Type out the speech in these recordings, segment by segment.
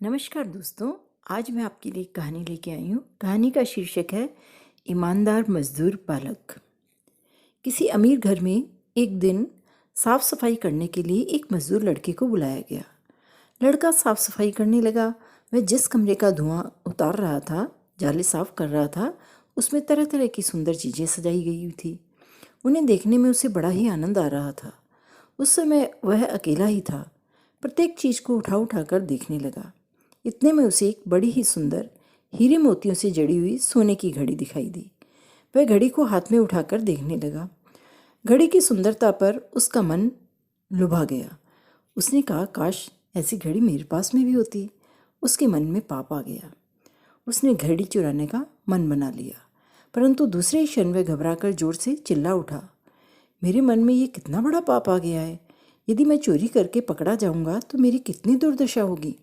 नमस्कार दोस्तों। आज मैं आपके लिए एक कहानी लेके आई हूँ। कहानी का शीर्षक है ईमानदार मजदूर बालक। किसी अमीर घर में एक दिन साफ सफाई करने के लिए एक मजदूर लड़के को बुलाया गया। लड़का साफ सफाई करने लगा। वह जिस कमरे का धुआं उतार रहा था, जाले साफ कर रहा था, उसमें तरह तरह की सुंदर चीज़ें सजाई गई थी। उन्हें देखने में उसे बड़ा ही आनंद आ रहा था। उस समय वह अकेला ही था। प्रत्येक चीज़ को उठा उठा कर देखने लगा। इतने में उसे एक बड़ी ही सुंदर हीरे मोतियों से जड़ी हुई सोने की घड़ी दिखाई दी। वह घड़ी को हाथ में उठाकर देखने लगा। घड़ी की सुंदरता पर उसका मन लुभा गया। उसने कहा, काश ऐसी घड़ी मेरे पास में भी होती। उसके मन में पाप आ गया। उसने घड़ी चुराने का मन बना लिया, परंतु दूसरे ही क्षण वह घबराकर जोर से चिल्ला उठा, मेरे मन में ये कितना बड़ा पाप आ गया है। यदि मैं चोरी करके पकड़ा जाऊंगा तो मेरी कितनी दुर्दशा होगी।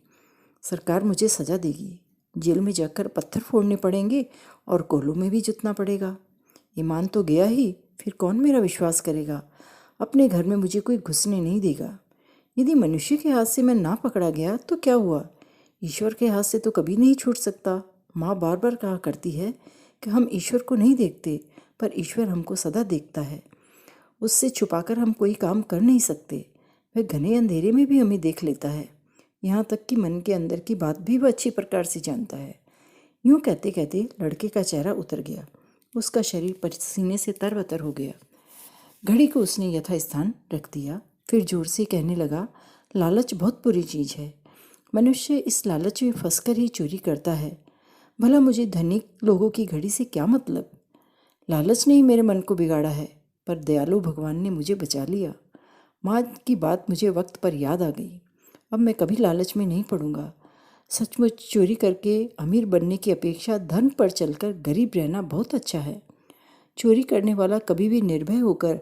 सरकार मुझे सजा देगी। जेल में जाकर पत्थर फोड़ने पड़ेंगे और कोहलों में भी जुतना पड़ेगा। ईमान तो गया ही, फिर कौन मेरा विश्वास करेगा। अपने घर में मुझे कोई घुसने नहीं देगा। यदि मनुष्य के हाथ से मैं ना पकड़ा गया तो क्या हुआ, ईश्वर के हाथ से तो कभी नहीं छूट सकता। माँ बार बार कहा करती है कि हम ईश्वर को नहीं देखते, पर ईश्वर हमको सदा देखता है। उससे छुपाकर हम कोई काम कर नहीं सकते। वह घने अंधेरे में भी हमें देख लेता है। यहाँ तक कि मन के अंदर की बात भी वह अच्छी प्रकार से जानता है। यूँ कहते कहते लड़के का चेहरा उतर गया। उसका शरीर पसीने से तरबतर हो गया। घड़ी को उसने यथास्थान रख दिया। फिर जोर से कहने लगा, लालच बहुत बुरी चीज़ है। मनुष्य इस लालच में फंसकर ही चोरी करता है। भला मुझे धनिक लोगों की घड़ी से क्या मतलब। लालच ने ही मेरे मन को बिगाड़ा है, पर दयालु भगवान ने मुझे बचा लिया। माँ की बात मुझे वक्त पर याद आ गई। अब मैं कभी लालच में नहीं पड़ूंगा। सचमुच चोरी करके अमीर बनने की अपेक्षा धर्म पर चलकर गरीब रहना बहुत अच्छा है। चोरी करने वाला कभी भी निर्भय होकर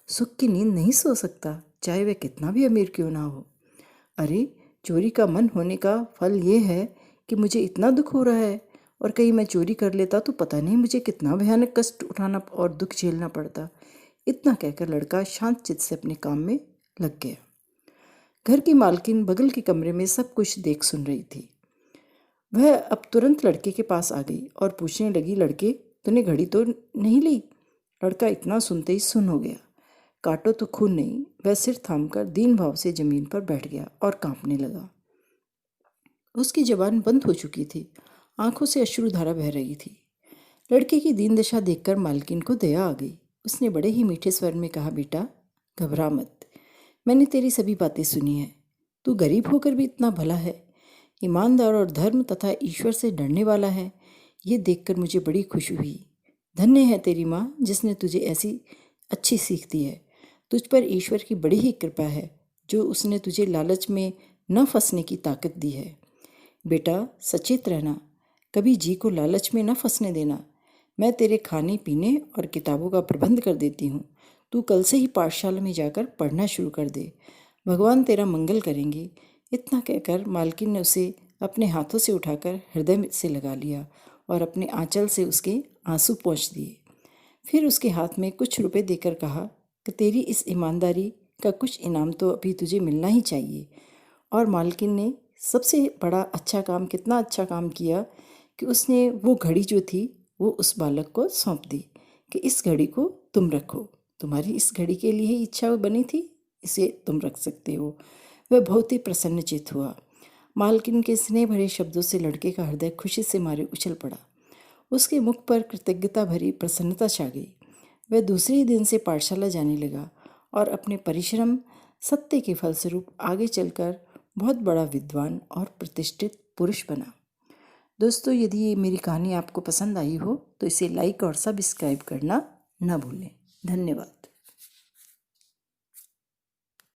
सुख की नींद नहीं सो सकता, चाहे वह कितना भी अमीर क्यों ना हो। अरे, चोरी का मन होने का फल ये है कि मुझे इतना दुख हो रहा है, और कहीं मैं चोरी कर लेता तो पता नहीं मुझे कितना भयानक कष्ट उठाना और दुख झेलना पड़ता। इतना कहकर लड़का शांत चित्त से अपने काम में लग गया। घर की मालकिन बगल के कमरे में सब कुछ देख सुन रही थी। वह अब तुरंत लड़के के पास आ गई और पूछने लगी, लड़के, तूने घड़ी तो नहीं ली। लड़का इतना सुनते ही सुन हो गया। काटो तो खून नहीं। वह सिर थामकर दीन भाव से जमीन पर बैठ गया और कांपने लगा। उसकी जबान बंद हो चुकी थी। आंखों से अश्रुधारा बह रही थी। लड़के की दीन दशा देखकर मालकिन को दया आ गई। उसने बड़े ही मीठे स्वर में कहा, बेटा घबरा मत। मैंने तेरी सभी बातें सुनी हैं। तू गरीब होकर भी इतना भला है, ईमानदार और धर्म तथा ईश्वर से डरने वाला है। ये देखकर मुझे बड़ी खुशी हुई। धन्य है तेरी माँ जिसने तुझे ऐसी अच्छी सीख दी है। तुझ पर ईश्वर की बड़ी ही कृपा है जो उसने तुझे लालच में न फंसने की ताकत दी है। बेटा सचेत रहना, कभी जी को लालच में न फंसने देना। मैं तेरे खाने पीने और किताबों का प्रबंध कर देती हूँ। तू कल से ही पाठशाला में जाकर पढ़ना शुरू कर दे। भगवान तेरा मंगल करेंगे। इतना कहकर मालकिन ने उसे अपने हाथों से उठाकर हृदय से लगा लिया और अपने आंचल से उसके आंसू पोंछ दिए। फिर उसके हाथ में कुछ रुपए देकर कहा कि तेरी इस ईमानदारी का कुछ इनाम तो अभी तुझे मिलना ही चाहिए। और मालकिन ने सबसे बड़ा अच्छा काम, कितना अच्छा काम किया कि उसने वो घड़ी जो थी वो उस बालक को सौंप दी कि इस घड़ी को तुम रखो। तुम्हारी इस घड़ी के लिए ही इच्छा बनी थी, इसे तुम रख सकते हो। वह बहुत ही प्रसन्नचित्त हुआ। मालकिन के स्नेह भरे शब्दों से लड़के का हृदय खुशी से मारे उछल पड़ा। उसके मुख पर कृतज्ञता भरी प्रसन्नता छा गई। वह दूसरे ही दिन से पाठशाला जाने लगा और अपने परिश्रम सत्य के फलस्वरूप आगे चलकर बहुत बड़ा विद्वान और प्रतिष्ठित पुरुष बना। दोस्तों, यदि ये मेरी कहानी आपको पसंद आई हो तो इसे लाइक और सब्सक्राइब करना न भूलें। धन्यवाद।